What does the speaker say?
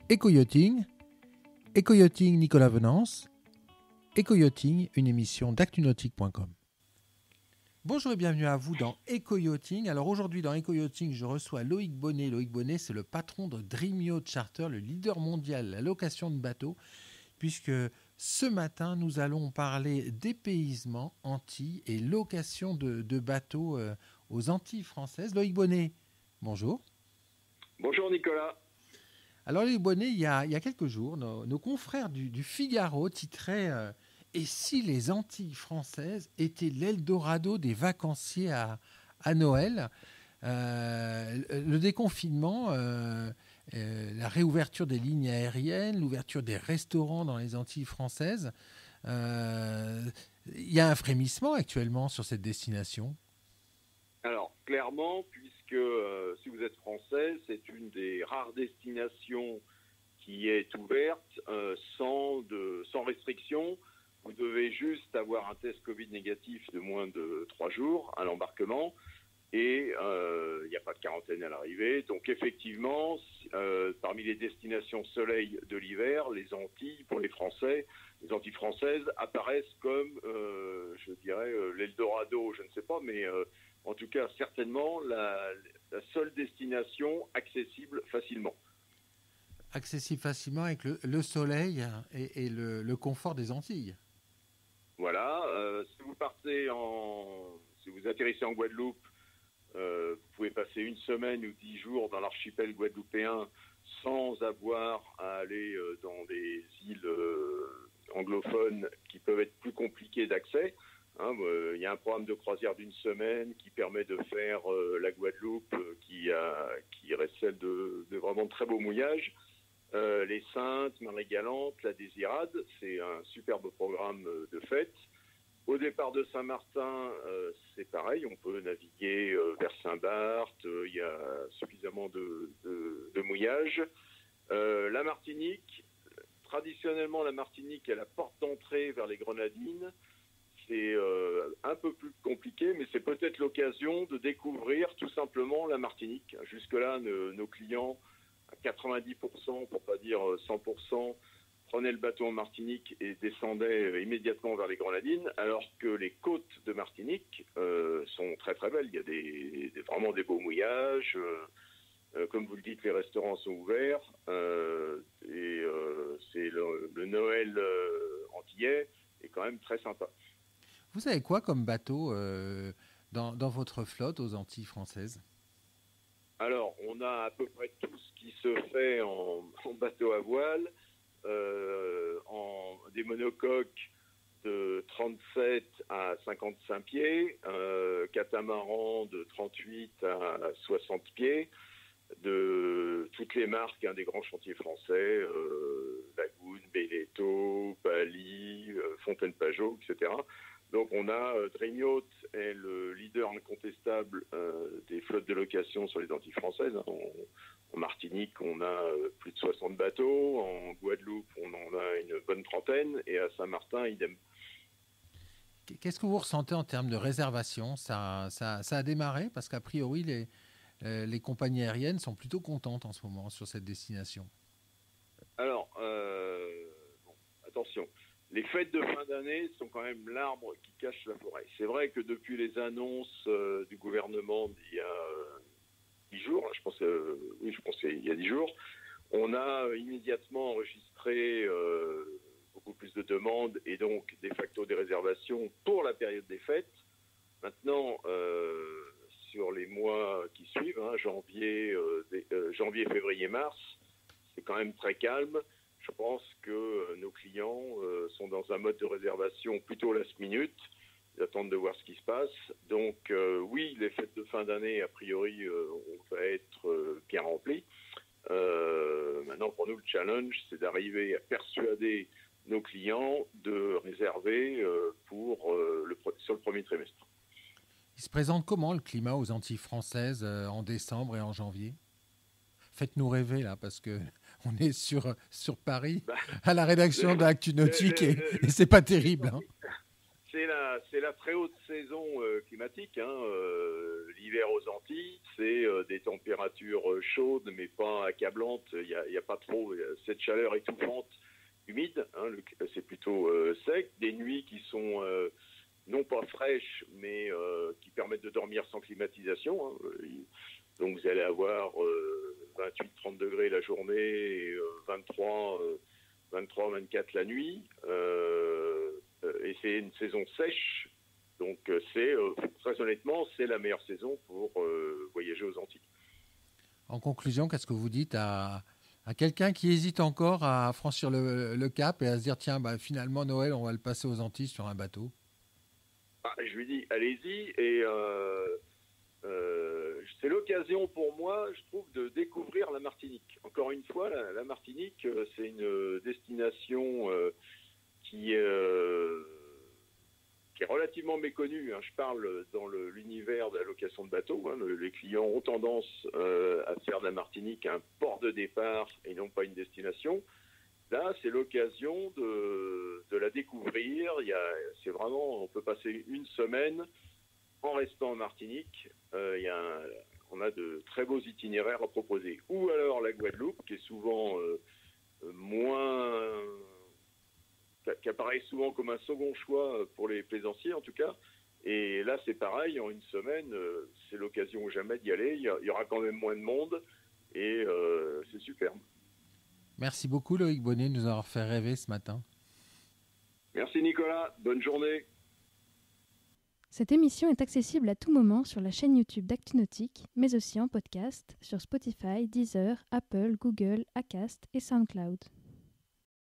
Éco-yachting, Éco-yachting Nicolas Venance, Éco-yachting, une émission d'actunautique.com. Bonjour et bienvenue à vous dans Éco-yachting. Alors aujourd'hui dans Éco-yachting, je reçois Loïc Bonnet. Loïc Bonnet, c'est le patron de Dream Yacht Charter, le leader mondial de la location de bateaux, puisque ce matin, nous allons parler dépaysement Antilles et location de bateaux aux Antilles françaises. Loïc Bonnet, bonjour. Bonjour Nicolas. Alors Loïc Bonnet, il y a quelques jours, nos confrères du Figaro titraient Et si les Antilles françaises étaient l'Eldorado des vacanciers à Noël ?» Le déconfinement, la réouverture des lignes aériennes, l'ouverture des restaurants dans les Antilles françaises, il y a un frémissement actuellement sur cette destination. Alors clairement, puisque si vous êtes français, c'est une des rares destinations qui est ouverte sans restriction. Vous devez juste avoir un test Covid négatif de moins de 3 jours à l'embarquement et il n'y a pas de quarantaine à l'arrivée. Donc effectivement, parmi les destinations soleil de l'hiver, les Antilles, pour les Français, les Antilles françaises apparaissent comme, je dirais, l'Eldorado, je ne sais pas, mais en tout cas certainement la seule destination accessible facilement. Accessible facilement avec le soleil et le confort des Antilles. Voilà, si vous atterrissez en Guadeloupe, vous pouvez passer 1 semaine ou 10 jours dans l'archipel guadeloupéen sans avoir à aller dans des îles anglophones qui peuvent être plus compliquées d'accès. Il y a un programme de croisière d'1 semaine qui permet de faire la Guadeloupe, qui reste celle de vraiment très beaux mouillages. Les Saintes, Marie-Galante, la Désirade, c'est un superbe programme de fête. Au départ de Saint-Martin, c'est pareil, on peut naviguer vers Saint-Barth, il y a suffisamment de mouillages. La Martinique, traditionnellement la Martinique est la porte d'entrée vers les Grenadines. C'est un peu plus compliqué, mais c'est peut-être l'occasion de découvrir tout simplement la Martinique. Jusque-là, nos clients, à 90%, pour pas dire 100%, prenaient le bateau en Martinique et descendaient immédiatement vers les Grenadines, alors que les côtes de Martinique sont très très belles. Il y a vraiment des beaux mouillages. Comme vous le dites, les restaurants sont ouverts. C'est le Noël antillais est quand même très sympa. Vous avez quoi comme bateau dans votre flotte aux Antilles françaises ? Alors, on a à peu près tout ce qui se fait en bateau à voile, des monocoques de 37 à 55 pieds, catamarans de 38 à 60 pieds, de toutes les marques des grands chantiers français, Lagoon, Belletto, Bali, Fontaine-Pajot, etc. Donc on a Dream Yacht est le leader incontestable des flottes de location sur les Antilles françaises. En Martinique, on a plus de 60 bateaux. En Guadeloupe, on en a une bonne trentaine. Et à Saint-Martin, idem. Qu'est-ce que vous ressentez en termes de réservation ? Ça a démarré parce qu'a priori, les compagnies aériennes sont plutôt contentes en ce moment sur cette destination. Alors, attention. Les fêtes de fin d'année sont quand même l'arbre qui cache la forêt. C'est vrai que depuis les annonces du gouvernement d'il y a 10 jours, je pense qu'il y a 10 jours, on a immédiatement enregistré beaucoup plus de demandes et donc de facto des réservations pour la période des fêtes. Maintenant, sur les mois qui suivent, janvier, février, mars, c'est quand même très calme. Je pense que nos clients sont dans un mode de réservation plutôt last minute. Ils attendent de voir ce qui se passe. Donc oui, les fêtes de fin d'année, a priori, on va être bien remplis. Maintenant, pour nous, le challenge, c'est d'arriver à persuader nos clients de réserver sur le premier trimestre. Il se présente comment le climat aux Antilles françaises en décembre et en janvier ? Faites-nous rêver là, parce que on est sur Paris, à la rédaction d'Actu Nautique, et c'est pas terrible. c'est la très haute saison climatique. L'hiver aux Antilles, c'est des températures chaudes, mais pas accablantes. Il y a pas trop cette chaleur étouffante, humide. C'est plutôt sec. Des nuits qui sont non pas fraîches, mais qui permettent de dormir sans climatisation. Donc vous allez avoir 28-30 degrés la journée et 23-24 la nuit. Et c'est une saison sèche. Donc très honnêtement, c'est la meilleure saison pour voyager aux Antilles. En conclusion, qu'est-ce que vous dites à quelqu'un qui hésite encore à franchir le cap et à se dire, tiens, finalement, Noël, on va le passer aux Antilles sur un bateau? Je lui dis, allez-y. Et c'est l'occasion pour moi, je trouve, de découvrir la Martinique. Encore une fois, la Martinique, c'est une destination qui est relativement méconnue. Je parle dans l'univers de la location de bateaux. Les clients ont tendance à faire de la Martinique un port de départ et non pas une destination. Là, c'est l'occasion de la découvrir. C'est vraiment, on peut passer une semaine en restant en Martinique. On a de très beaux itinéraires à proposer. Ou alors la Guadeloupe, qui est souvent qui apparaît souvent comme un second choix pour les plaisanciers en tout cas. Et là, c'est pareil, en une semaine, c'est l'occasion ou jamais d'y aller. Il y aura quand même moins de monde et c'est superbe. Merci beaucoup Loïc Bonnet de nous avoir fait rêver ce matin. Merci Nicolas, bonne journée. Cette émission est accessible à tout moment sur la chaîne YouTube d'ActuNautique, mais aussi en podcast sur Spotify, Deezer, Apple, Google, Acast et SoundCloud.